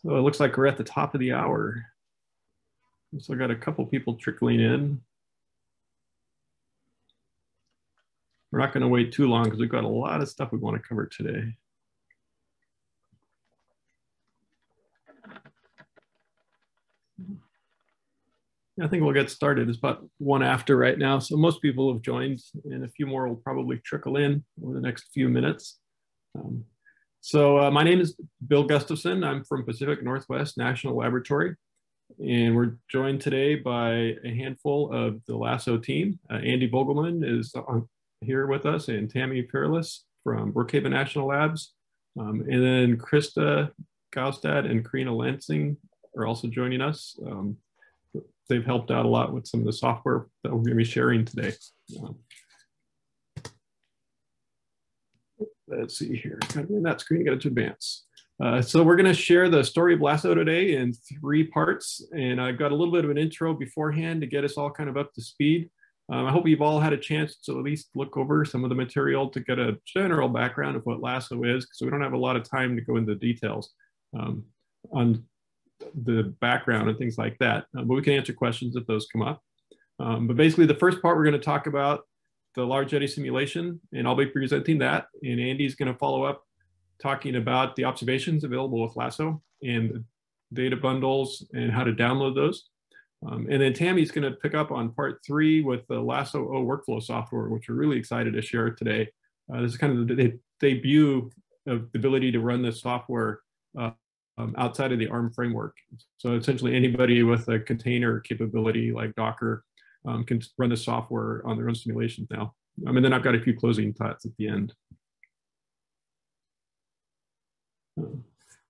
So it looks like we're at the top of the hour. So I got a couple people trickling in. We're not going to wait too long because we've got a lot of stuff we want to cover today. I think we'll get started. It's about 1 after right now. So most people have joined and a few more will probably trickle in over the next few minutes. My name is Bill Gustafson. I'm from Pacific Northwest National Laboratory. And we're joined today by a handful of the Lasso team. Andy Vogelman is here with us and Tammy Peerless from Brookhaven National Labs. And then Krista Gaustad and Karina Lansing are also joining us. They've helped out a lot with some of the software that we're going to be sharing today. Let's see here. In that screen, get it to advance. So we're going to share the story of Lasso today in 3 parts. And I've got a little bit of an intro beforehand to get us all kind of up to speed. I hope you've all had a chance to at least look over some of the material to get a general background of what Lasso is, because we don't have a lot of time to go into the details on the background and things like that. But we can answer questions if those come up. But basically, the first part, we're going to talk about the Large-Eddy Simulation, and I'll be presenting that. And Andy's going to follow up talking about the observations available with Lasso and the data bundles and how to download those. And then Tammy's going to pick up on part 3 with the Lasso O workflow software, which we're really excited to share today. This is kind of the debut of the ability to run this software outside of the ARM framework. So essentially anybody with a container capability like Docker can run the software on their own simulations now. And then I've got a few closing thoughts at the end.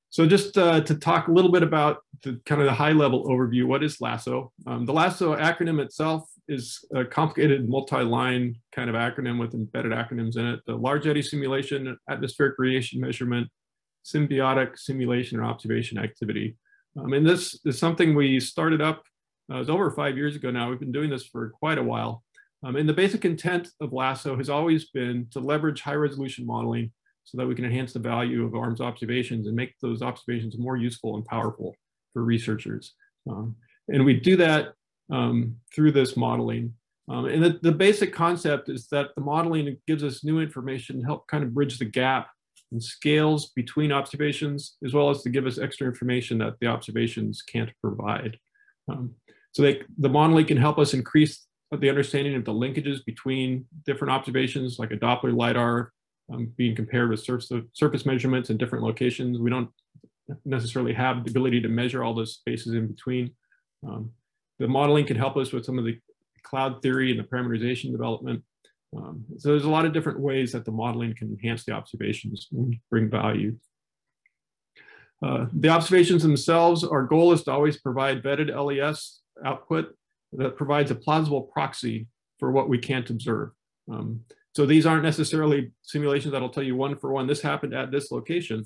So just to talk a little bit about the kind of the high level overview, what is Lasso? The Lasso acronym itself is a complicated multi-line kind of acronym with embedded acronyms in it. The Large-Eddy Simulation, Atmospheric Radiation Measurement, Symbiotic Simulation and Observation Activity. And this is something we started up, it was over 5 years ago now. We've been doing this for quite a while. And the basic intent of Lasso has always been to leverage high resolution modeling so that we can enhance the value of ARM's observations and make those observations more useful and powerful for researchers. And we do that through this modeling. And the basic concept is that the modeling gives us new information to help kind of bridge the gap and scales between observations, as well as to give us extra information that the observations can't provide. The modeling can help us increase the understanding of the linkages between different observations, like a Doppler LiDAR being compared with surface measurements in different locations. We don't necessarily have the ability to measure all those spaces in between. The modeling can help us with some of the cloud theory and the parameterization development. So there's a lot of different ways that the modeling can enhance the observations and bring value. The observations themselves, our goal is to always provide vetted LES output that provides a plausible proxy for what we can't observe. So these aren't necessarily simulations that'll tell you one for one, this happened at this location,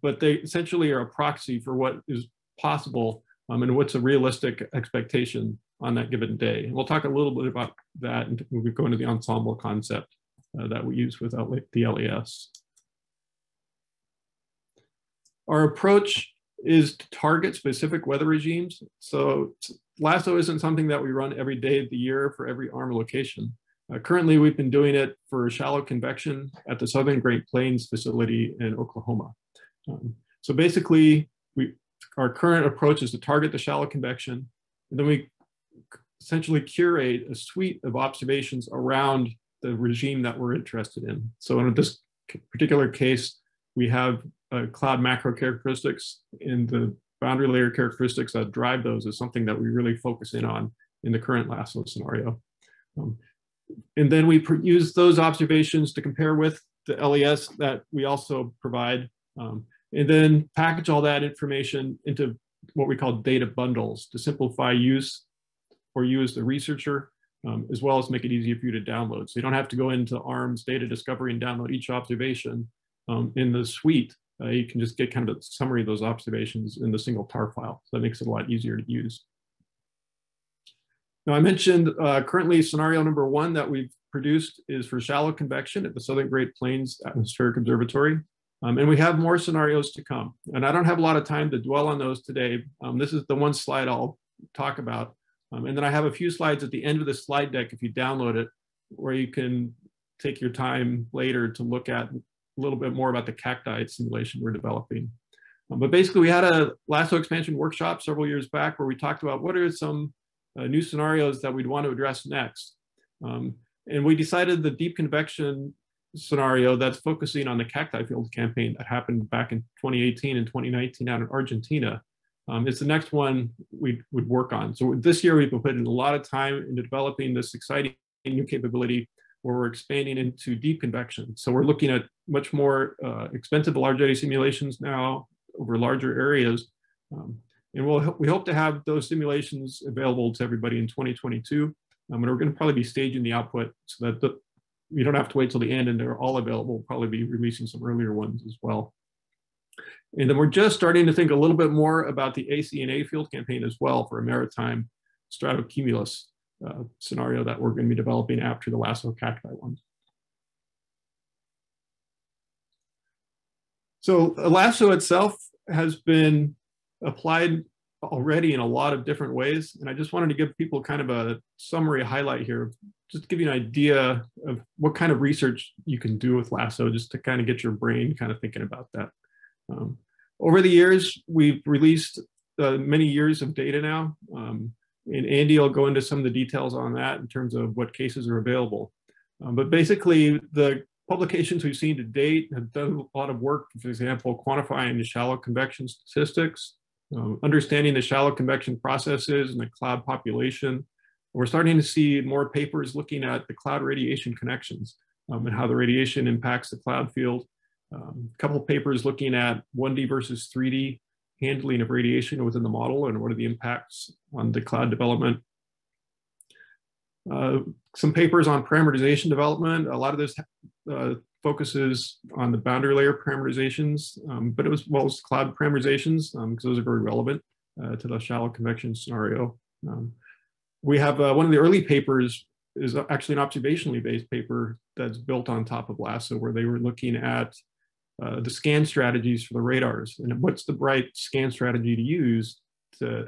but they essentially are a proxy for what is possible and what's a realistic expectation on that given day. And we'll talk a little bit about that when we go into the ensemble concept that we use with the LES. Our approach is to target specific weather regimes. So Lasso isn't something that we run every day of the year for every ARM location. Currently, we've been doing it for shallow convection at the Southern Great Plains facility in Oklahoma. So basically, our current approach is to target the shallow convection, and then we essentially curate a suite of observations around the regime that we're interested in. So in this particular case, we have cloud macro characteristics, and the boundary layer characteristics that drive those is something that we really focus in on in the current Lasso scenario. And then we use those observations to compare with the LES that we also provide, and then package all that information into what we call data bundles to simplify use for you as the researcher, as well as make it easier for you to download. So you don't have to go into ARM's data discovery and download each observation in the suite. You can just get kind of a summary of those observations in the single tar file. So that makes it a lot easier to use. Now, I mentioned currently scenario number 1 that we've produced is for shallow convection at the Southern Great Plains Atmospheric Observatory. And we have more scenarios to come. And I don't have a lot of time to dwell on those today. This is the one slide I'll talk about. And then I have a few slides at the end of the slide deck, if you download it, where you can take your time later to look at a little bit more about the cacti simulation we're developing. But basically, we had a Lasso expansion workshop several years back where we talked about what are some new scenarios that we'd want to address next. And we decided the deep convection scenario that's focusing on the cacti field campaign that happened back in 2018 and 2019 out in Argentina is the next one we would work on. So this year we've been putting a lot of time into developing this exciting new capability where we're expanding into deep convection. So we're looking at much more expensive Large-Eddy simulations now over larger areas. And we hope to have those simulations available to everybody in 2022. And we're going to probably be staging the output so that you don't have to wait till the end and they're all available. We'll probably be releasing some earlier ones as well. And then we're just starting to think a little bit more about the ACNA field campaign as well for a maritime stratocumulus scenario that we're going to be developing after the Lasso cacti one. So Lasso itself has been applied already in a lot of different ways. And I just wanted to give people kind of a summary highlight here, just to give you an idea of what kind of research you can do with Lasso, just to kind of get your brain kind of thinking about that. Over the years, we've released many years of data now. And Andy will go into some of the details on that in terms of what cases are available. But basically, the publications we've seen to date have done a lot of work, for example, quantifying the shallow convection statistics, understanding the shallow convection processes and the cloud population. We're starting to see more papers looking at the cloud radiation connections and how the radiation impacts the cloud field. A couple of papers looking at 1D versus 3D handling of radiation within the model and what are the impacts on the cloud development. Some papers on parameterization development. A lot of this focuses on the boundary layer parameterizations, but it was well as cloud parameterizations because those are very relevant to the shallow convection scenario. We have one of the early papers is actually an observationally based paper that's built on top of Lasso, where they were looking at the scan strategies for the radars and what's the right scan strategy to use to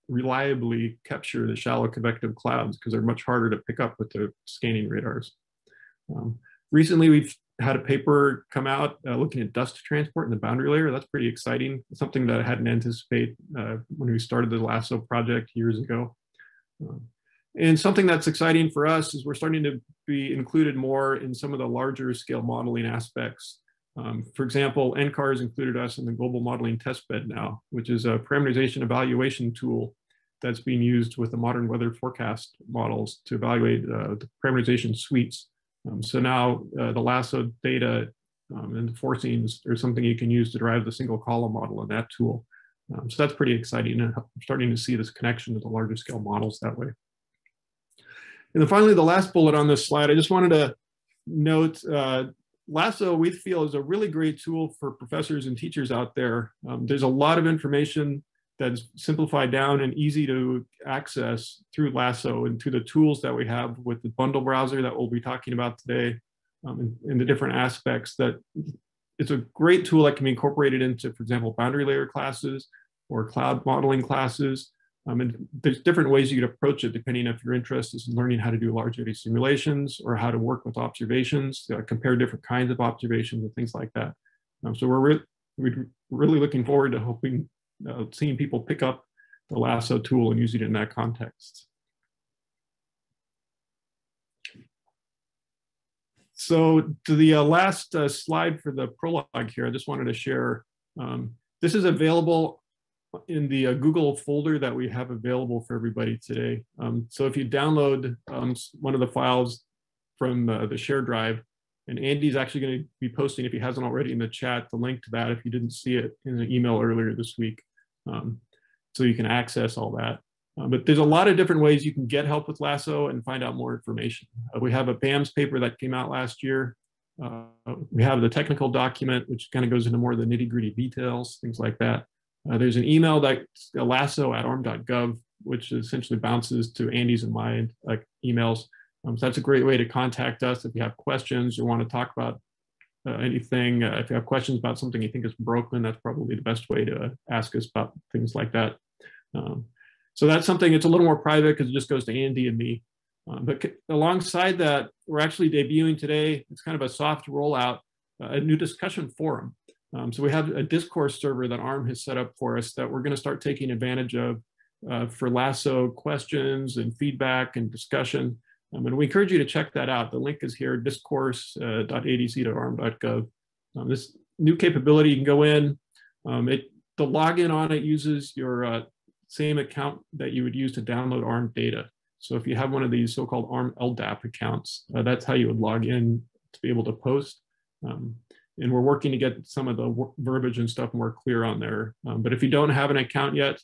reliably capture the shallow convective clouds because they're much harder to pick up with the scanning radars. Recently, we've had a paper come out looking at dust transport in the boundary layer. That's pretty exciting. It's something that I hadn't anticipated when we started the Lasso project years ago. And something that's exciting for us is we're starting to be included more in some of the larger scale modeling aspects. For example, NCAR has included us in the global modeling testbed now, which is a parameterization evaluation tool that's being used with the modern weather forecast models to evaluate the parameterization suites. So now the Lasso data and the forcings are something you can use to derive the single column model in that tool. So that's pretty exciting. And I'm starting to see this connection to the larger scale models that way. And then finally, the last bullet on this slide, I just wanted to note Lasso, we feel, is a really great tool for professors and teachers out there. There's a lot of information that's simplified down and easy to access through Lasso and through the tools that we have with the bundle browser that we'll be talking about today and the different aspects that it's a great tool that can be incorporated into, for example, boundary layer classes or cloud modeling classes. And there's different ways you could approach it depending if your interest is in learning how to do Large-Eddy simulations or how to work with observations, compare different kinds of observations and things like that. So we're really looking forward to hoping, seeing people pick up the Lasso tool and use it in that context. So to the last slide for the prologue here, I just wanted to share, this is available in the Google folder that we have available for everybody today. So if you download one of the files from the share drive, and Andy's actually going to be posting, if he hasn't already in the chat, the link to that if you didn't see it in an email earlier this week. So you can access all that. But there's a lot of different ways you can get help with Lasso and find out more information. We have a BAMS paper that came out last year. We have the technical document, which kind of goes into more of the nitty-gritty details, things like that. There's an email that's lasso@orm.gov, which essentially bounces to Andy's and my emails. So that's a great way to contact us if you have questions or want to talk about anything. If you have questions about something you think is broken, that's probably the best way to ask us about things like that. So that's something, it's a little more private because it just goes to Andy and me. But alongside that, we're actually debuting today, it's kind of a soft rollout, a new discussion forum. So we have a discourse server that ARM has set up for us that we're going to start taking advantage of for Lasso questions and feedback and discussion. And we encourage you to check that out. The link is here, discourse.adc.arm.gov. This new capability, you can go in. The login on it uses your same account that you would use to download ARM data. So if you have one of these so-called ARM LDAP accounts, that's how you would log in to be able to post. And we're working to get some of the verbiage and stuff more clear on there. But if you don't have an account yet,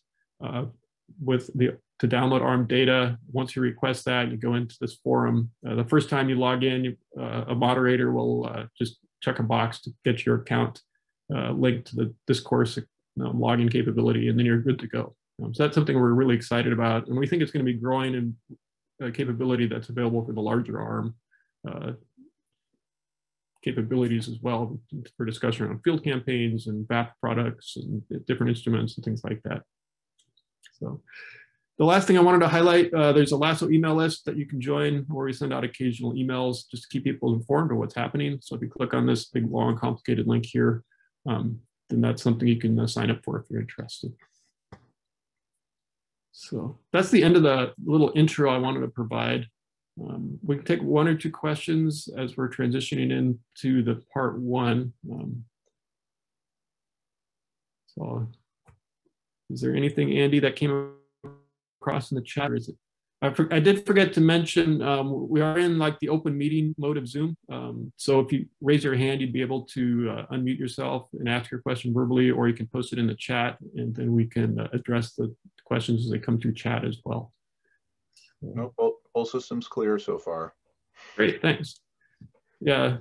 to download ARM data, once you request that, you go into this forum. The first time you log in, a moderator will just check a box to get your account linked to the discourse login capability, and then you're good to go. So that's something we're really excited about, and we think it's going to be growing in capability that's available for the larger ARM capabilities as well, for discussion on field campaigns and VAP products and different instruments and things like that. So the last thing I wanted to highlight, there's a Lasso email list that you can join where we send out occasional emails just to keep people informed of what's happening. So if you click on this big, long, complicated link here, then that's something you can sign up for if you're interested. So that's the end of the little intro I wanted to provide. We can take one or two questions as we're transitioning into the part one. So is there anything, Andy, that came across in the chat? Or is it? I did forget to mention, we are in like the open meeting mode of Zoom. So if you raise your hand, you'd be able to unmute yourself and ask your question verbally, or you can post it in the chat, and then we can address the questions as they come through chat as well. No, all systems clear so far. Great, thanks. Yeah,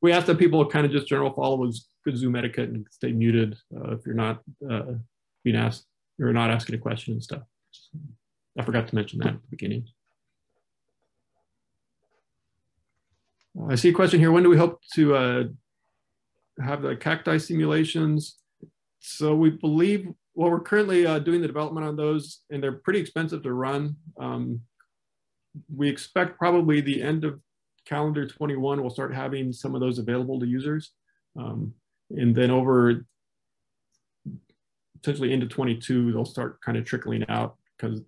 we ask that people kind of just general follow good Zoom etiquette and stay muted if you're not being asked or not asking a question and stuff. I forgot to mention that at the beginning. I see a question here. When do we hope to have the cacti simulations? So we believe, well, we're currently doing the development on those, and they're pretty expensive to run. We expect probably the end of calendar 21, we'll start having some of those available to users. And then over potentially into 22, they'll start kind of trickling out because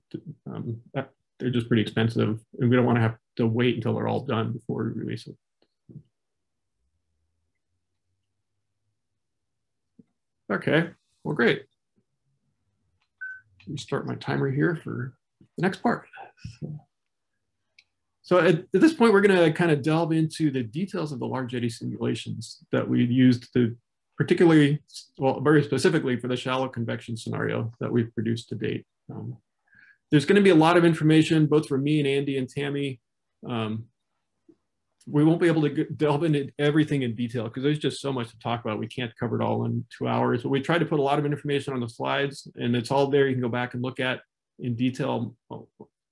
they're just pretty expensive, and we don't want to have to wait until they're all done before we release it. Okay, well, great. Let me start my timer here for the next part. So at this point, we're going to kind of delve into the details of the Large-Eddy simulations that we used to particularly, well, very specifically for the shallow convection scenario that we've produced to date. There's going to be a lot of information, both from me and Andy and Tammy. We won't be able to delve into everything in detail because there's just so much to talk about. We can't cover it all in 2 hours, but we tried to put a lot of information on the slides, and it's all there. You can go back and look at in detail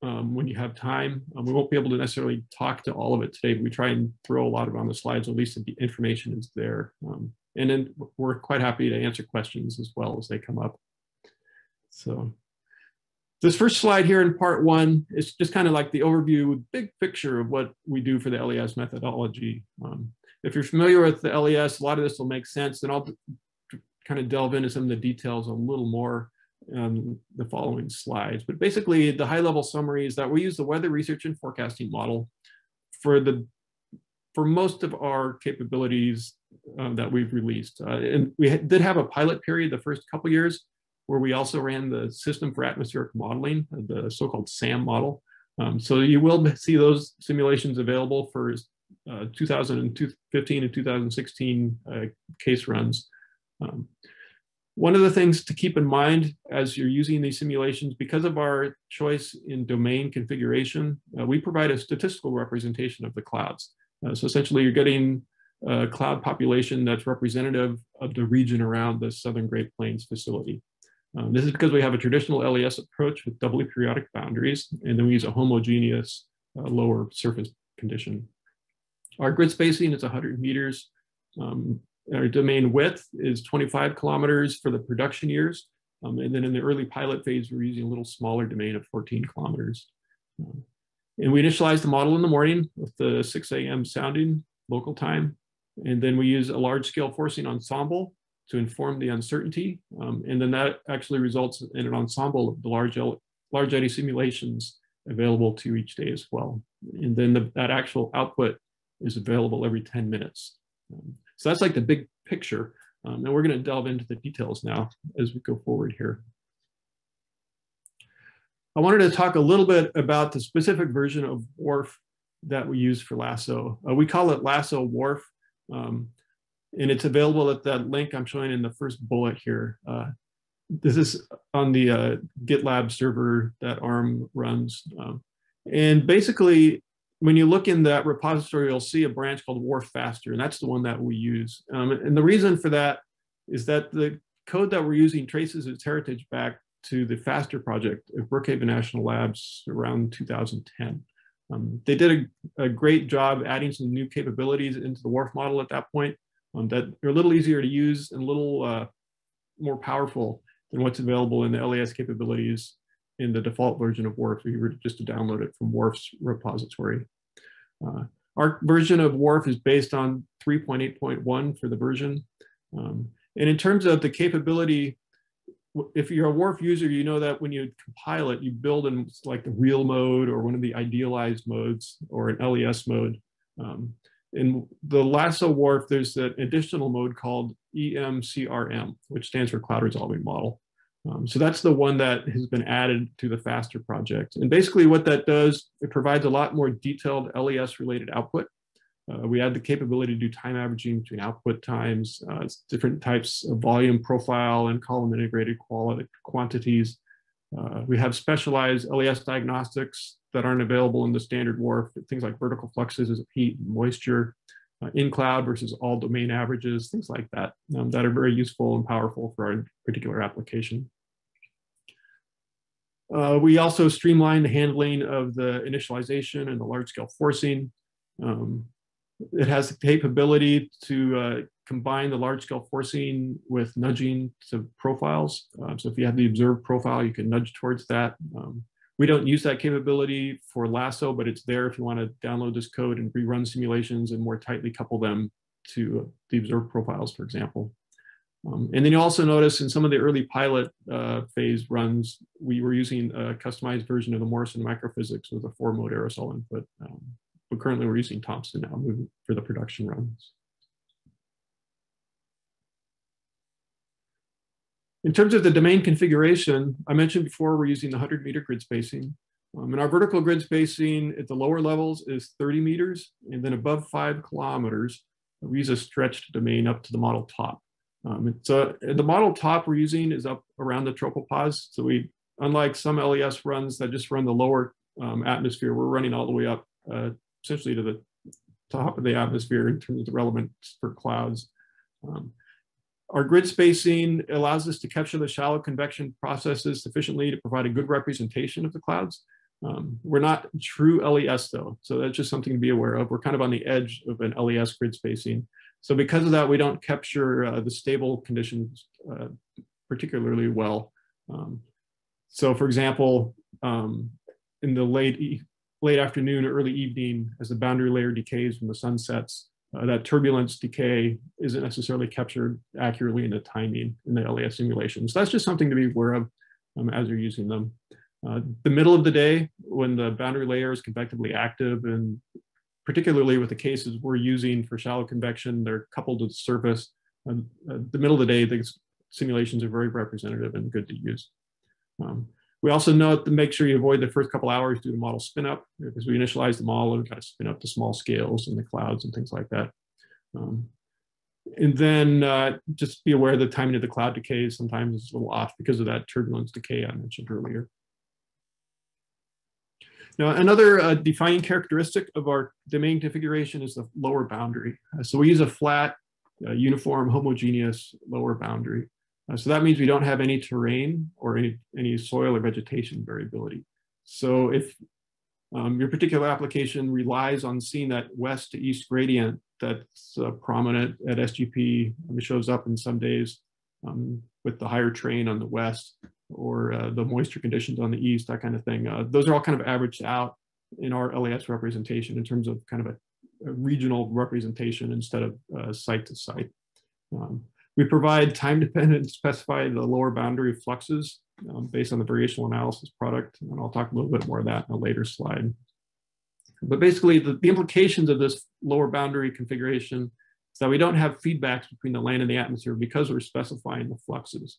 when you have time. We won't be able to necessarily talk to all of it today, but we try and throw a lot of it on the slides, at least the information is there. And then we're quite happy to answer questions as well as they come up. So this first slide here in part one is just kind of like the overview, big picture of what we do for the LES methodology. If you're familiar with the LES, a lot of this will make sense, and I'll kind of delve into some of the details a little more on the following slides. But basically, the high-level summary is that we use the weather research and forecasting model for most of our capabilities that we've released. And we did have a pilot period the first couple years where we also ran the system for atmospheric modeling, the so-called SAM model. So you will see those simulations available for 2015 and 2016 case runs. One of the things to keep in mind as you're using these simulations, because of our choice in domain configuration, we provide a statistical representation of the clouds. So essentially you're getting a cloud population that's representative of the region around the Southern Great Plains facility. This is because we have a traditional LES approach with doubly periodic boundaries, and then we use a homogeneous lower surface condition. Our grid spacing is 100 meters. Our domain width is 25 kilometers for the production years. And then in the early pilot phase, we're using a little smaller domain of 14 kilometers. And we initialize the model in the morning with the 6 a.m. sounding local time. And then we use a large scale forcing ensemble to inform the uncertainty. And then that actually results in an ensemble of the large-eddy simulations available to each day as well. And then that actual output is available every 10 minutes. So that's like the big picture. And we're going to delve into the details now as we go forward here. I wanted to talk a little bit about the specific version of WRF that we use for Lasso. We call it Lasso WRF, and it's available at that link I'm showing in the first bullet here. This is on the GitLab server that ARM runs. And basically, when you look in that repository, you'll see a branch called WRF Faster, and that's the one that we use. And the reason for that is that the code that we're using traces its heritage back to the FASTER project at Brookhaven National Labs around 2010. They did a great job adding some new capabilities into the WRF model at that point that are a little easier to use and a little more powerful than what's available in the LAS capabilities in the default version of WRF if you were just to download it from WRF's repository. Our version of WRF is based on 3.8.1 for the version. And in terms of the capability, if you're a WRF user, you know that when you compile it, you build in like the real mode or one of the idealized modes or an LES mode. In the Lasso WRF, there's an additional mode called EMCRM, which stands for Cloud Resolving Model. So that's the one that has been added to the FASTER project. And basically what that does, it provides a lot more detailed LES related output. We add the capability to do time averaging between output times, different types of volume profile and column integrated quantities. We have specialized LES diagnostics that aren't available in the standard WRF, things like vertical fluxes of heat and moisture, in cloud versus all domain averages, things like that, that are very useful and powerful for our particular application. We also streamline the handling of the initialization and the large scale forcing. It has the capability to combine the large scale forcing with nudging to profiles. So if you have the observed profile, you can nudge towards that. We don't use that capability for Lasso, but it's there if you want to download this code and rerun simulations and more tightly couple them to the observed profiles, for example. And then you also notice in some of the early pilot phase runs, we were using a customized version of the Morrison microphysics with a 4-mode aerosol input. But currently we're using Thompson now for the production runs. In terms of the domain configuration, I mentioned before we're using the 100-meter grid spacing. And our vertical grid spacing at the lower levels is 30 meters, and then above 5 kilometers, we use a stretched domain up to the model top. So the model top we're using is up around the tropopause. So we, unlike some LES runs that just run the lower atmosphere, we're running all the way up essentially to the top of the atmosphere in terms of the relevance for clouds. Our grid spacing allows us to capture the shallow convection processes sufficiently to provide a good representation of the clouds. We're not true LES though, so that's just something to be aware of. We're kind of on the edge of an LES grid spacing. So because of that, we don't capture the stable conditions particularly well. So for example, in the late afternoon or early evening, as the boundary layer decays when the sun sets, that turbulence decay isn't necessarily captured accurately in the timing in the LES simulation. So that's just something to be aware of as you're using them. The middle of the day, when the boundary layer is convectively active, and particularly with the cases we're using for shallow convection, they're coupled to the surface. The middle of the day, the simulations are very representative and good to use. We also note to make sure you avoid the first couple hours due to model spin up, because we initialize the model and kind of spin up the small scales and the clouds and things like that. And then just be aware the timing of the cloud decay sometimes is a little off because of that turbulence decay I mentioned earlier. Now, another defining characteristic of our domain configuration is the lower boundary. So we use a flat, uniform, homogeneous lower boundary. So that means we don't have any terrain or any soil or vegetation variability. So if Your particular application relies on seeing that west to east gradient that's prominent at SGP. It shows up in some days with the higher terrain on the west, or the moisture conditions on the east, that kind of thing. Those are all kind of averaged out in our LAS representation in terms of kind of a regional representation instead of site to site. We provide time-dependent specify the lower boundary of fluxes based on the variational analysis product, and I'll talk a little bit more of that in a later slide. But basically, the implications of this lower boundary configuration is that we don't have feedbacks between the land and the atmosphere because we're specifying the fluxes.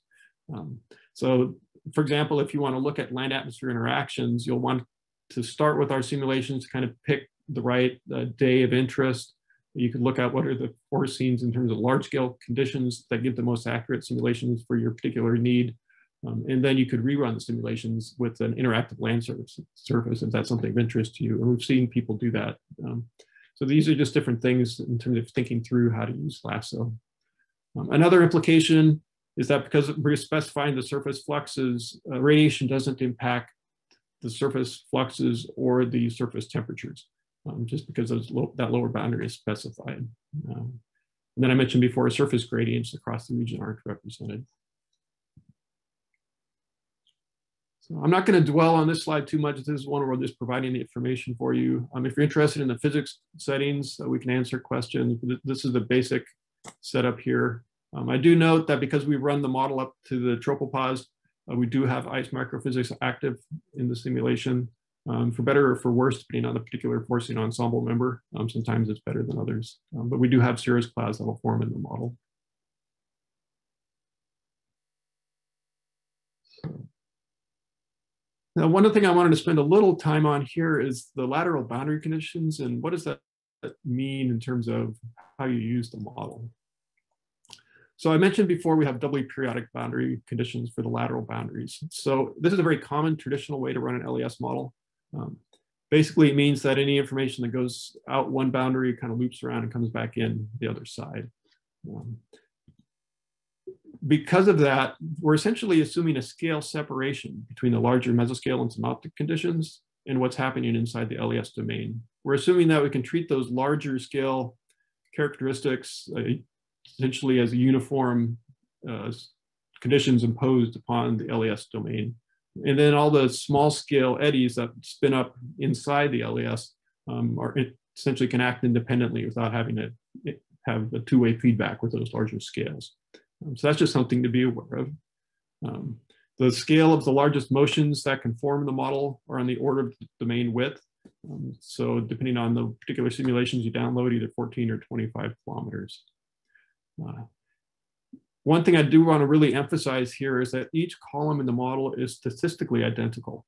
So, for example, if you want to look at land-atmosphere interactions, you'll want to start with our simulations to kind of pick the right day of interest. You could look at what are the force scenes in terms of large-scale conditions that give the most accurate simulations for your particular need. And then you could rerun the simulations with an interactive land surface if that's something of interest to you. And we've seen people do that. So these are just different things in terms of thinking through how to use Lasso. Another implication is that because we're specifying the surface fluxes, radiation doesn't impact the surface fluxes or the surface temperatures, just because that lower boundary is specified. And then I mentioned before, surface gradients across the region aren't represented. So I'm not going to dwell on this slide too much. This is one where we're just providing the information for you. If you're interested in the physics settings, we can answer questions. This is the basic setup here. I do note that because we run the model up to the tropopause, we do have ice microphysics active in the simulation, for better or for worse, depending on the particular forcing ensemble member. Sometimes it's better than others, but we do have cirrus clouds that will form in the model. Now, one thing I wanted to spend a little time on here is the lateral boundary conditions, and what does that mean in terms of how you use the model. So I mentioned before we have doubly periodic boundary conditions for the lateral boundaries. So this is a very common traditional way to run an LES model. Basically, it means that any information that goes out one boundary kind of loops around and comes back in the other side. Because of that, we're essentially assuming a scale separation between the larger mesoscale and synoptic conditions and what's happening inside the LES domain. We're assuming that we can treat those larger scale characteristics essentially as uniform conditions imposed upon the LES domain. And then all the small scale eddies that spin up inside the LES essentially can act independently without having to have a two-way feedback with those larger scales. So that's just something to be aware of. The scale of the largest motions that can form the model are on the order of the domain width. So depending on the particular simulations you download, either 14 or 25 kilometers. One thing I do want to really emphasize here is that each column in the model is statistically identical.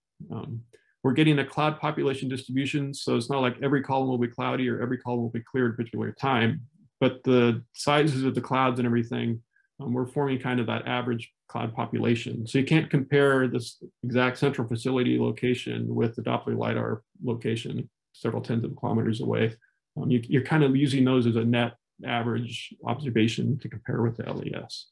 We're getting a cloud population distribution, so it's not like every column will be cloudy or every column will be clear at a particular time, but the sizes of the clouds and everything, we're forming kind of that average cloud population. So you can't compare this exact central facility location with the Doppler LiDAR location several tens of kilometers away. You're kind of using those as a net average observation to compare with the LES.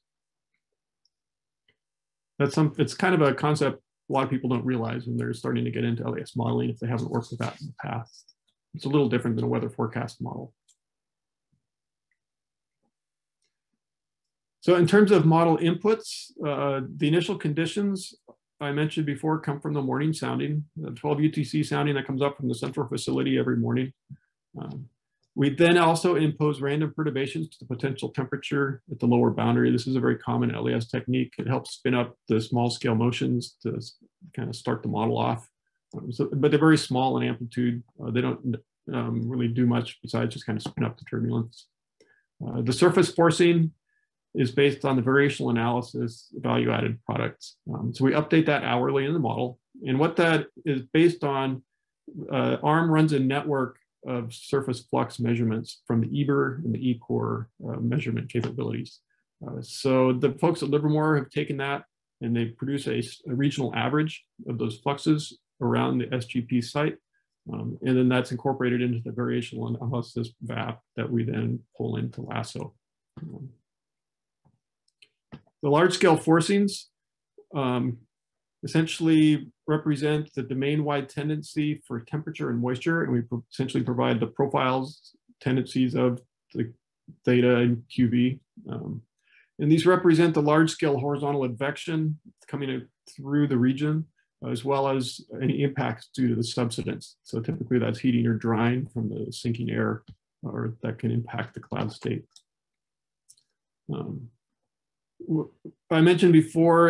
It's kind of a concept a lot of people don't realize when they're starting to get into LES modeling if they haven't worked with that in the past. It's a little different than a weather forecast model. So in terms of model inputs, the initial conditions I mentioned before come from the morning sounding, the 12 UTC sounding that comes up from the central facility every morning. We then also impose random perturbations to the potential temperature at the lower boundary. This is a very common LES technique. It helps spin up the small scale motions to kind of start the model off. But they're very small in amplitude. They don't really do much besides just kind of spin up the turbulence. The surface forcing is based on the variational analysis value-added products. So we update that hourly in the model. And what that is based on, ARM runs a network of surface flux measurements from the EBER and the eCore measurement capabilities. So the folks at Livermore have taken that and they produce a regional average of those fluxes around the SGP site. And then that's incorporated into the variational analysis VAP that we then pull into Lasso. The large scale forcings, essentially represent the domain-wide tendency for temperature and moisture, and we essentially provide the profiles, tendencies of the theta and QV. And these represent the large-scale horizontal advection coming through the region, as well as any impacts due to the subsidence. So typically that's heating or drying from the sinking air, or that can impact the cloud state. I mentioned before,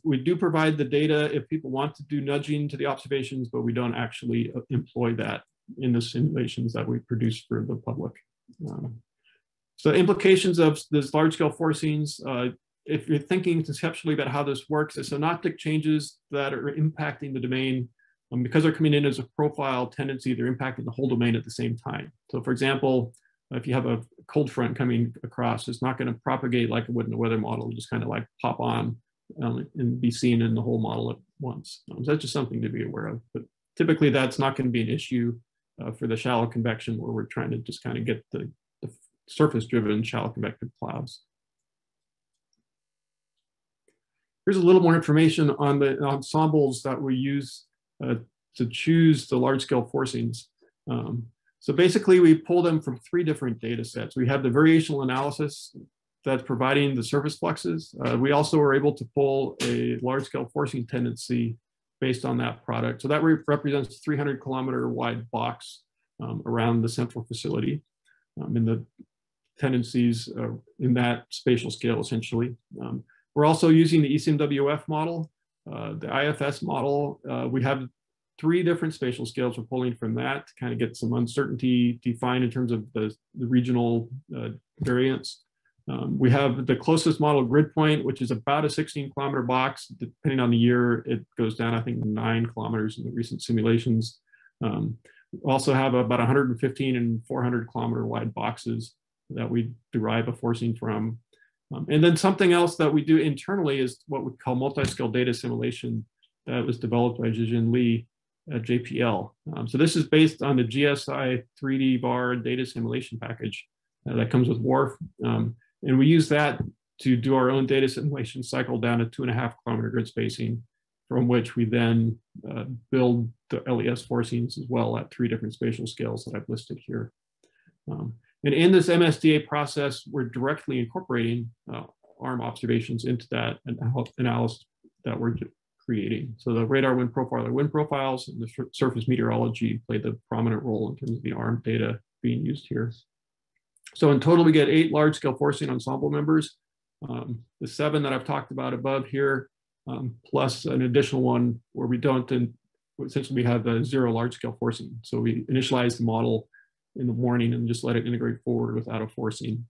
we do provide the data if people want to do nudging to the observations, but we don't actually employ that in the simulations that we produce for the public. So implications of this large-scale forcings, if you're thinking conceptually about how this works, is synoptic changes that are impacting the domain. Because they're coming in as a profile tendency, they're impacting the whole domain at the same time. So for example, if you have a cold front coming across, it's not going to propagate like it would in a weather model, it'll just kind of like pop on and be seen in the whole model at once. So that's just something to be aware of. But typically that's not going to be an issue for the shallow convection, where we're trying to just kind of get the surface-driven shallow convective clouds. Here's a little more information on the ensembles that we use to choose the large-scale forcings. So basically, we pull them from 3 different data sets. We have the variational analysis that's providing the surface fluxes. We also are able to pull a large-scale forcing tendency based on that product. So that represents a 300-kilometer wide box around the central facility. In the tendencies in that spatial scale, essentially. We're also using the ECMWF model, the IFS model. We have 3 different spatial scales we're pulling from that to kind of get some uncertainty defined in terms of the regional variance. We have the closest model grid point, which is about a 16-kilometer box. Depending on the year, it goes down, I think, 9 kilometers in the recent simulations. We also have about 115 and 400-kilometer wide boxes that we derive a forcing from. And then something else that we do internally is what we call multi-scale data simulation that was developed by Zhijin Li at JPL. So this is based on the GSI 3D bar data simulation package that comes with WRF. And we use that to do our own data simulation cycle down to 2.5-kilometer grid spacing, from which we then build the LES forcings as well at 3 different spatial scales that I've listed here. And in this MSDA process, we're directly incorporating ARM observations into that analysis that we're creating. So the radar wind profiler wind profiles and the surface meteorology play the prominent role in terms of the ARM data being used here. So in total, we get 8 large-scale forcing ensemble members. The 7 that I've talked about above here, plus an additional one where we don't, and essentially we have a 0 large-scale forcing. So we initialize the model in the morning and just let it integrate forward without a forcing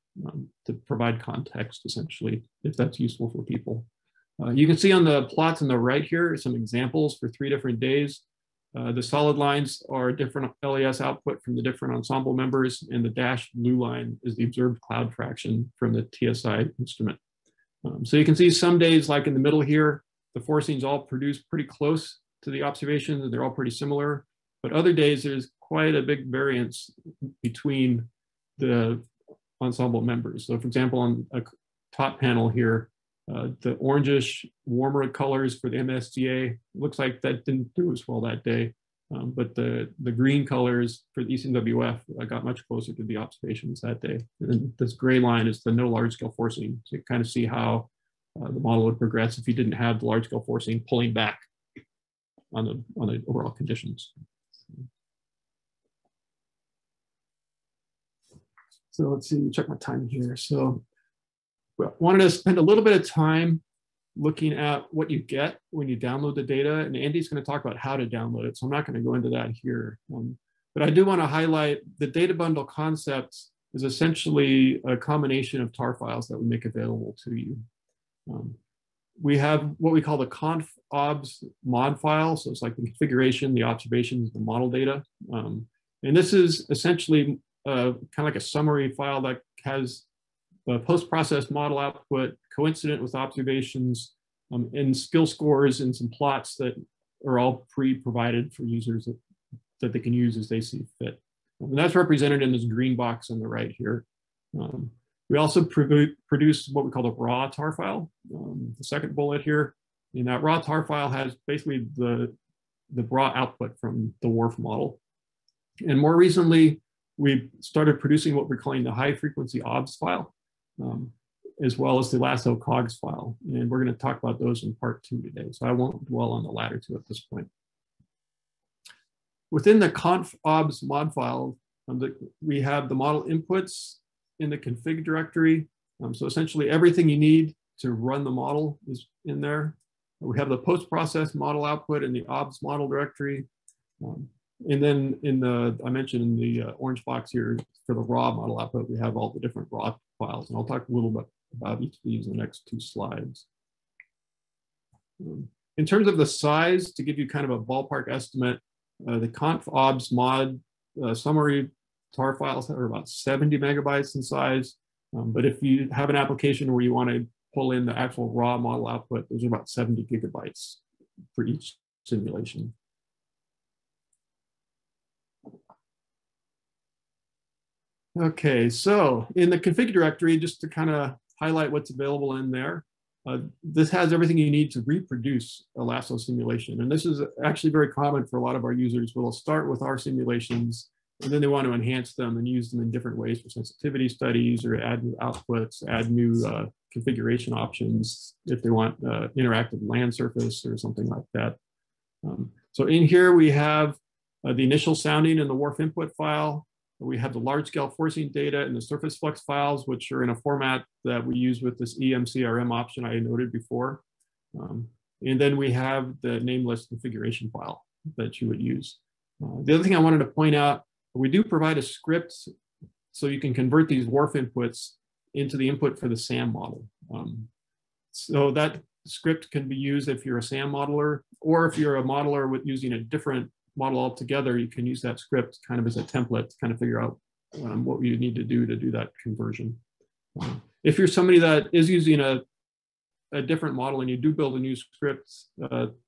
to provide context, essentially, if that's useful for people. You can see on the plots on the right here some examples for 3 different days. The solid lines are different LES output from the different ensemble members, and the dashed blue line is the observed cloud fraction from the TSI instrument. So you can see some days, like in the middle here, the forcings all produce pretty close to the observations, and they're all pretty similar. But other days, there's quite a big variance between the ensemble members. So for example, on a top panel here, the orangish warmer colors for the MSDA, looks like that didn't do as well that day. But the green colors for the ECMWF got much closer to the observations that day. And this gray line is the no large scale forcing. So you kind of see how the model would progress if you didn't have the large scale forcing pulling back on the overall conditions. So let's see, check my time here. So I wanted to spend a little bit of time looking at what you get when you download the data. And Andy's going to talk about how to download it. So I'm not going to go into that here. But I do want to highlight the data bundle concept is essentially a combination of tar files that we make available to you. We have what we call the conf obs mod file. So it's like the configuration, the observations, the model data. And this is essentially kind of like a summary file that has the post-processed model output coincident with observations and skill scores and some plots that are all pre-provided for users that they can use as they see fit. And that's represented in this green box on the right here. We also produce what we call the raw tar file, the second bullet here. And that raw tar file has basically the raw output from the WRF model. And more recently, we started producing what we're calling the high frequency OBS file, as well as the Lasso COGS file. And we're going to talk about those in part 2 today. So I won't dwell on the latter two at this point. Within the conf obs mod file, we have the model inputs in the config directory. So essentially everything you need to run the model is in there. We have the post-process model output in the obs model directory. And then I mentioned in the orange box here for the raw model output, we have all the different raw files. And I'll talk a little bit about each of these in the next 2 slides. In terms of the size, to give you kind of a ballpark estimate, the conf obs mod summary tar files are about 70 megabytes in size. But if you have an application where you want to pull in the actual raw model output, those are about 70 gigabytes for each simulation. Okay, so in the config directory, just to kind of highlight what's available in there, this has everything you need to reproduce a Lasso simulation. And this is actually very common for a lot of our users. We'll start with our simulations, and then they want to enhance them and use them in different ways for sensitivity studies or add new outputs, add new configuration options if they want interactive land surface or something like that. So in here we have the initial sounding in the WRF input file. We have the large scale forcing data in the surface flux files, which are in a format that we use with this EMCRM option I noted before. And then we have the nameless configuration file that you would use. The other thing I wanted to point out, we do provide a script so you can convert these WRF inputs into the input for the SAM model. So that script can be used if you're a SAM modeler, or if you're a modeler with using a different model altogether, you can use that script kind of as a template to kind of figure out what you need to do that conversion. If you're somebody that is using a different model and you do build a new script,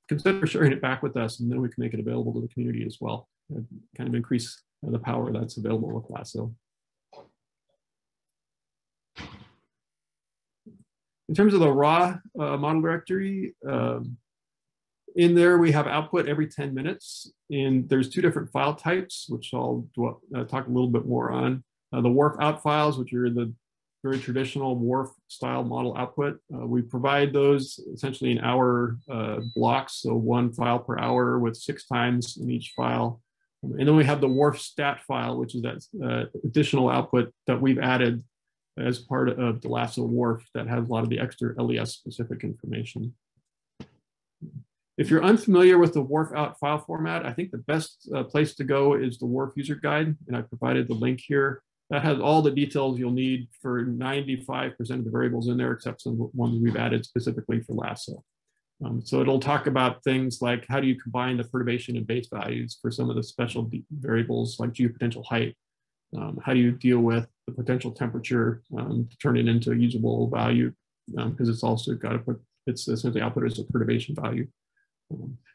consider sharing it back with us, and then we can make it available to the community as well, kind of increase the power that's available with Lasso. In terms of the raw model directory, in there we have output every 10 minutes, and there's 2 different file types, which I'll talk a little bit more on. The WRF out files, which are the very traditional WRF style model output. We provide those essentially in hour blocks, so 1 file per hour with 6 times in each file. And then we have the WRF stat file, which is that additional output that we've added as part of the Lasso WRF that has a lot of the extra LES specific information. If you're unfamiliar with the WRF out file format, I think the best place to go is the WRF user guide, and I provided the link here. That has all the details you'll need for 95% of the variables in there, except some ones we've added specifically for Lasso. So it'll talk about things like how do you combine the perturbation and base values for some of the special variables like geopotential height. How do you deal with the potential temperature to turn it into a usable value, because it's also got to put, it's essentially output as a perturbation value.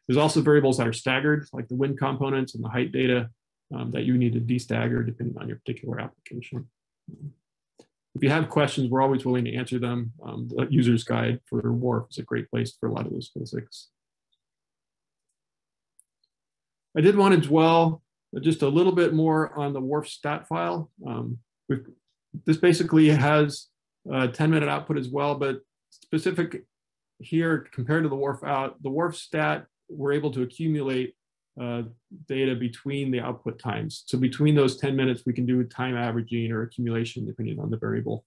There's also variables that are staggered, like the wind components and the height data that you need to destagger depending on your particular application. If you have questions, we're always willing to answer them. The user's guide for WRF is a great place for a lot of those basics. I did want to dwell just a little bit more on the WRF stat file. This basically has a 10-minute output as well, but specific here compared to the WRF out, the WRF stat, we're able to accumulate data between the output times. So between those 10 minutes, we can do time averaging or accumulation depending on the variable.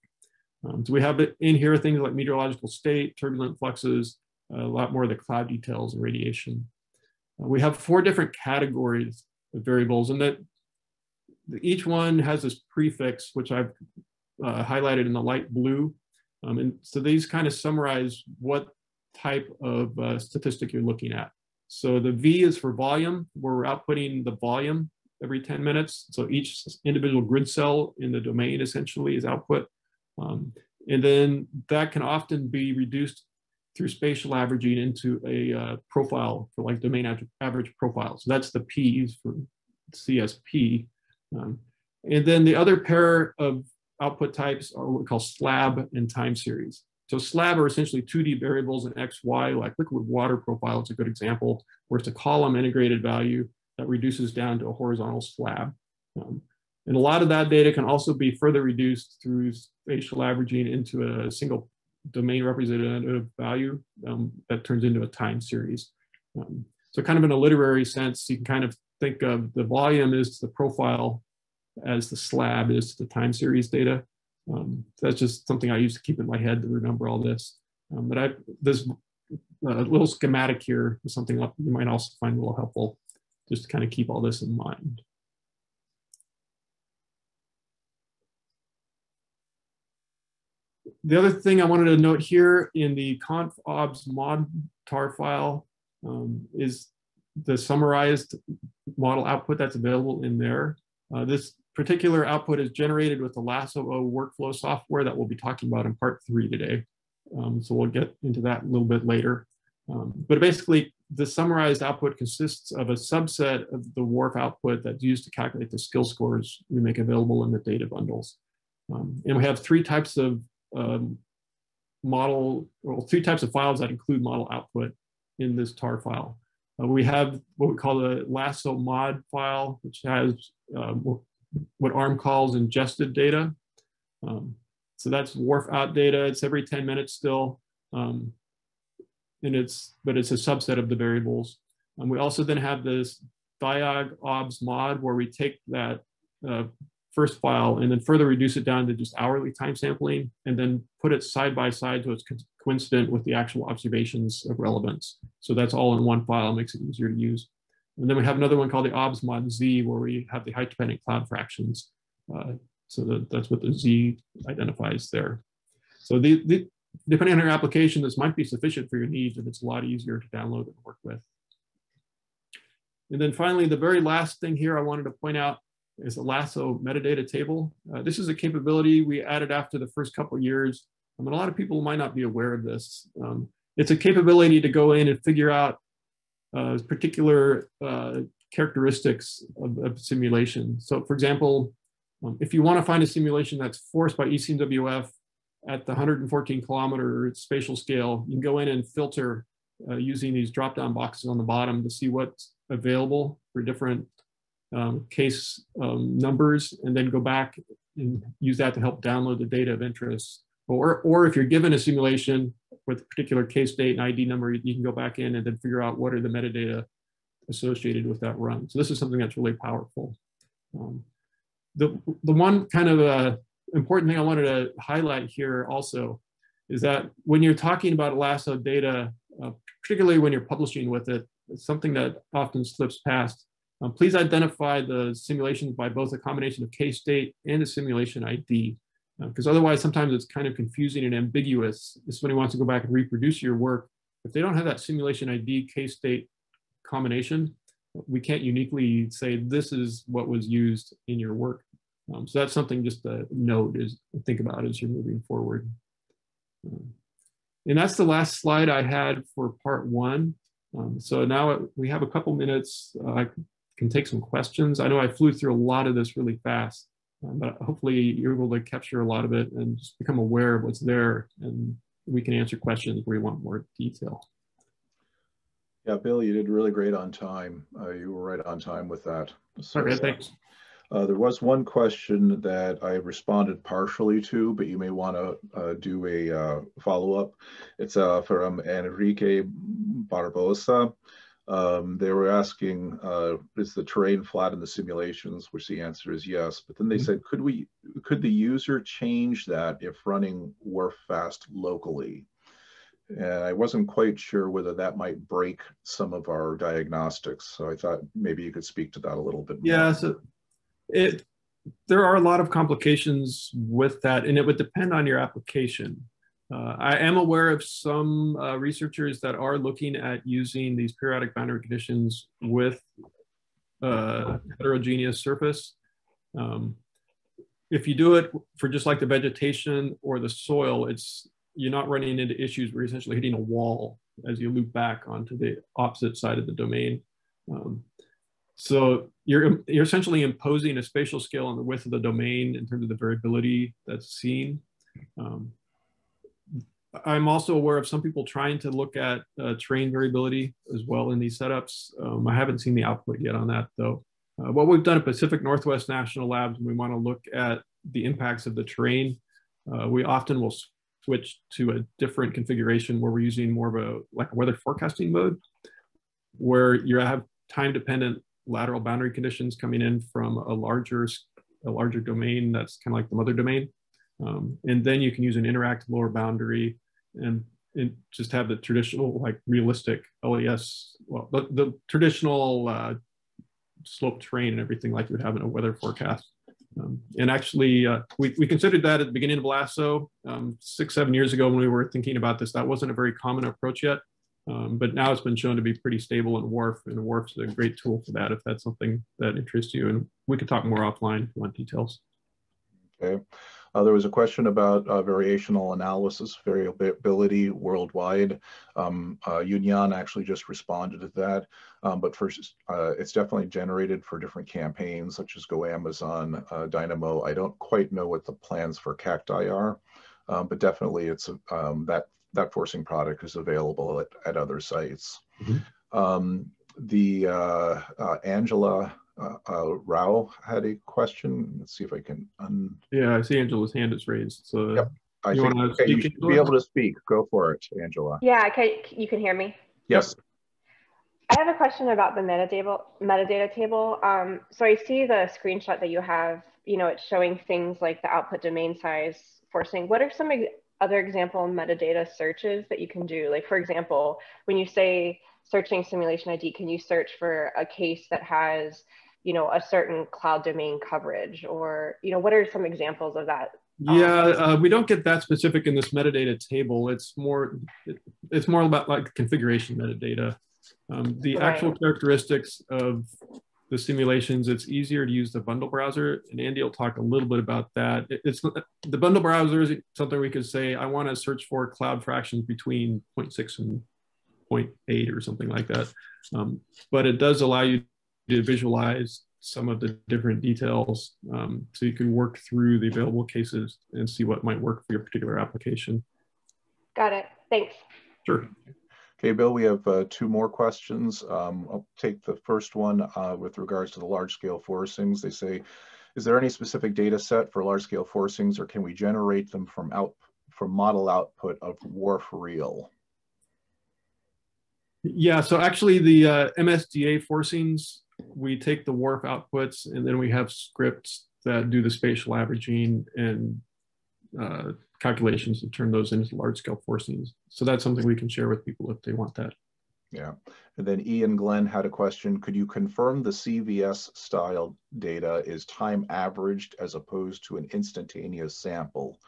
So we have in here things like meteorological state, turbulent fluxes, a lot more of the cloud details and radiation. We have 4 different categories of variables, and that each one has this prefix, which I've highlighted in the light blue. And so these kind of summarize what type of statistic you're looking at. So the V is for volume, where we're outputting the volume every 10 minutes. So each individual grid cell in the domain essentially is output. And then that can often be reduced through spatial averaging into a profile for like domain average profile. So that's the P's for CSP. And then the other pair of output types are what we call slab and time series. So slab are essentially 2D variables in X, Y, like liquid water profile is a good example, where it's a column integrated value that reduces down to a horizontal slab. And a lot of that data can also be further reduced through spatial averaging into a single domain representative value that turns into a time series. So kind of in a literary sense, you can kind of think of the volume is the profile as the slab is the time series data. So that's just something I used to keep in my head to remember all this. But this little schematic here is something that you might also find a little helpful, just to kind of keep all this in mind. The other thing I wanted to note here in the conf obs mod tar file is the summarized model output that's available in there. This particular output is generated with the Lasso workflow software that we'll be talking about in part 3 today. So we'll get into that a little bit later. But basically, the summarized output consists of a subset of the WRF output that's used to calculate the skill scores we make available in the data bundles. And we have three types of three types of files that include model output in this tar file. We have what we call the Lasso mod file, which has what ARM calls ingested data. So that's WRF out data. It's every 10 minutes still. But it's a subset of the variables. We also then have this diag obs mod where we take that first file and then further reduce it down to just hourly time sampling and then put it side by side so it's coincident with the actual observations of relevance. So that's all in one file, makes it easier to use. And then we have another one called the obs mod z where we have the height dependent cloud fractions. So that's what the z identifies there. So depending on your application, this might be sufficient for your needs, and it's a lot easier to download and work with. And then finally, the very last thing here I wanted to point out is the Lasso metadata table. This is a capability we added after the first couple of years. A lot of people might not be aware of this. It's a capability to go in and figure out particular characteristics of simulation. So for example, if you want to find a simulation that's forced by ECMWF at the 114 kilometer spatial scale, you can go in and filter using these drop-down boxes on the bottom to see what's available for different case numbers, and then go back and use that to help download the data of interest. Or if you're given a simulation with a particular case date and ID number, you can go back in and then figure out what are the metadata associated with that run. So this is something that's really powerful. The one kind of important thing I wanted to highlight here also is that when you're talking about Lasso data, particularly when you're publishing with it, it's something that often slips past. Please identify the simulations by both a combination of case date and a simulation ID, because otherwise sometimes it's kind of confusing and ambiguous. If somebody wants to go back and reproduce your work, if they don't have that simulation ID case date combination, we can't uniquely say this is what was used in your work. So that's something just to note, is to think about as you're moving forward. And that's the last slide I had for part 1. So now we have a couple minutes. I can take some questions. I know I flew through a lot of this really fast, but hopefully you're able to capture a lot of it and just become aware of what's there, and we can answer questions where you want more detail. Yeah, Bill, you did really great on time. You were right on time with that. So, okay, thanks. There was one question that I responded partially to, but you may want to do a follow-up. It's from Enrique Barbosa. They were asking, is the terrain flat in the simulations, which the answer is yes. But then they said, could the user change that if running WRF fast locally? And I wasn't quite sure whether that might break some of our diagnostics. So I thought maybe you could speak to that a little bit more. Yeah, so there are a lot of complications with that, and it would depend on your application. I am aware of some researchers that are looking at using these periodic boundary conditions with heterogeneous surface. If you do it for just like the vegetation or the soil, you're not running into issues where you're essentially hitting a wall as you loop back onto the opposite side of the domain. So you're essentially imposing a spatial scale on the width of the domain in terms of the variability that's seen. I'm also aware of some people trying to look at terrain variability as well in these setups. I haven't seen the output yet on that though. What we've done at Pacific Northwest National Labs, when we want to look at the impacts of the terrain, we often will switch to a different configuration where we're using more of a weather forecasting mode, where you have time-dependent lateral boundary conditions coming in from a larger domain that's kind of like the mother domain. And then you can use an interactive lower boundary and just have the traditional, like realistic LES, well, the traditional slope terrain and everything like you would have in a weather forecast. And actually, we considered that at the beginning of Lasso 6-7 years ago when we were thinking about this. That wasn't a very common approach yet, but now it's been shown to be pretty stable in WRF, and WRF's a great tool for that if that's something that interests you. And we could talk more offline if you want details. Okay. There was a question about variational analysis, variability worldwide. Yunyan actually just responded to that, but first, it's definitely generated for different campaigns such as Go Amazon, Dynamo. I don't quite know what the plans for Cacti are, but definitely it's that forcing product is available at other sites. Mm-hmm. Angela Rao had a question. Let's see if I can. Yeah, I see Angela's hand is raised. So yep. You should be able to speak. Go for it, Angela. Yeah, you can hear me? Yes. I have a question about the metadata table. So I see the screenshot that you have, it's showing things like the output domain size forcing. What are some other example metadata searches that you can do? Like, for example, when you say searching simulation ID, can you search for a case that has a certain cloud domain coverage, or, what are some examples of that? Yeah, we don't get that specific in this metadata table. It's more about like configuration metadata. The actual characteristics of the simulations, it's easier to use the bundle browser, and Andy will talk a little bit about that. The bundle browser is something we could say, I want to search for cloud fractions between 0.6 and 0.8 or something like that. But it does allow you to visualize some of the different details, so you can work through the available cases and see what might work for your particular application. Got it. Thanks. Sure. Okay, Bill, we have 2 more questions. I'll take the first one with regards to the large-scale forcings. They say, is there any specific data set for large-scale forcings, or can we generate them from model output of WRF real? Yeah, so actually the MSDA forcings, we take the WRF outputs and then we have scripts that do the spatial averaging and calculations to turn those into large scale forcings. So that's something we can share with people if they want that. Yeah, and then Ian Glenn had a question. Could you confirm the CVS style data is time averaged as opposed to an instantaneous sample?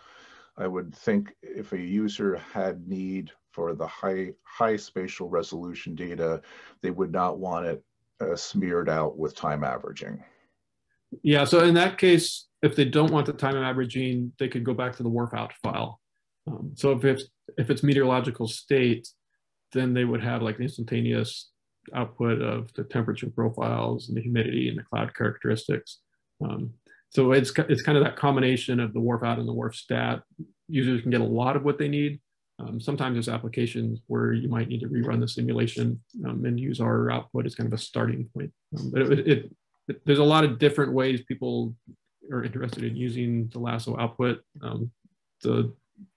I would think if a user had need for the high spatial resolution data, they would not want it smeared out with time averaging. Yeah, so in that case, if they don't want the time averaging, they could go back to the WRF out file. So if it's meteorological state, then they would have like the instantaneous output of the temperature profiles and the humidity and the cloud characteristics. So it's kind of that combination of the WRF out and the WRF stat. Users can get a lot of what they need. Sometimes there's applications where you might need to rerun the simulation and use our output as kind of a starting point. But there's a lot of different ways people are interested in using the Lasso output.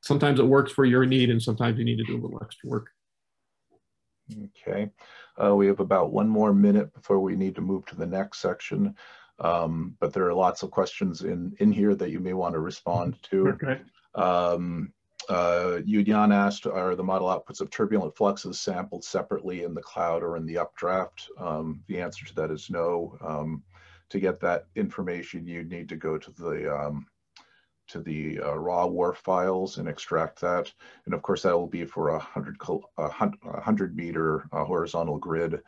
Sometimes it works for your need, and sometimes you need to do a little extra work. Okay, we have about 1 more minute before we need to move to the next section. But there are lots of questions in here that you may want to respond to. Okay. Yunyan asked, are the model outputs of turbulent fluxes sampled separately in the cloud or in the updraft? The answer to that is no. To get that information, you need to go to the raw WRF files and extract that. And of course, that will be for a 100 meter horizontal grid.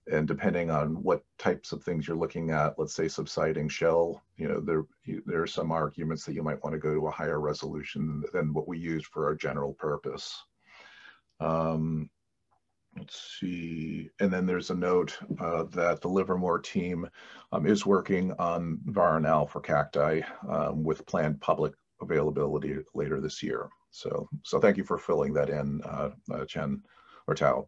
And depending on what types of things you're looking at, let's say subsiding shell, there are some arguments that you might want to go to a higher resolution than what we used for our general purpose. Let's see, and then there's a note that the Livermore team is working on VARNL for Cacti with planned public availability later this year. So thank you for filling that in, Chen or Tao.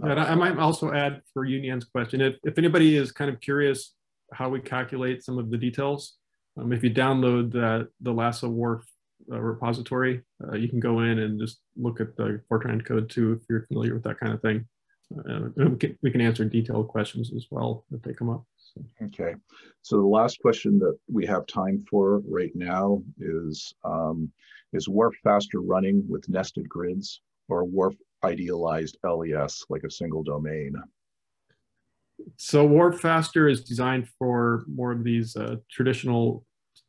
And I might also add for Yunyan's question, if anybody is kind of curious how we calculate some of the details, if you download the Lasso WRF repository, you can go in and just look at the Fortran code too, if you're familiar with that kind of thing. We can answer detailed questions as well if they come up. So. Okay, so the last question that we have time for right now is WRF faster running with nested grids, or WRF idealized LES like a single domain? So WRF faster is designed for more of these traditional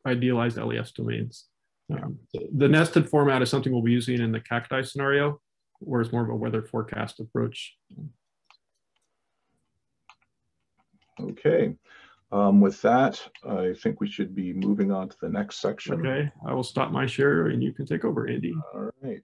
idealized LES domains. The nested format is something we'll be using in the cacti scenario, where it's more of a weather forecast approach. Okay, with that, I think we should be moving on to the next section. Okay, I will stop my share and you can take over, Andy. All right.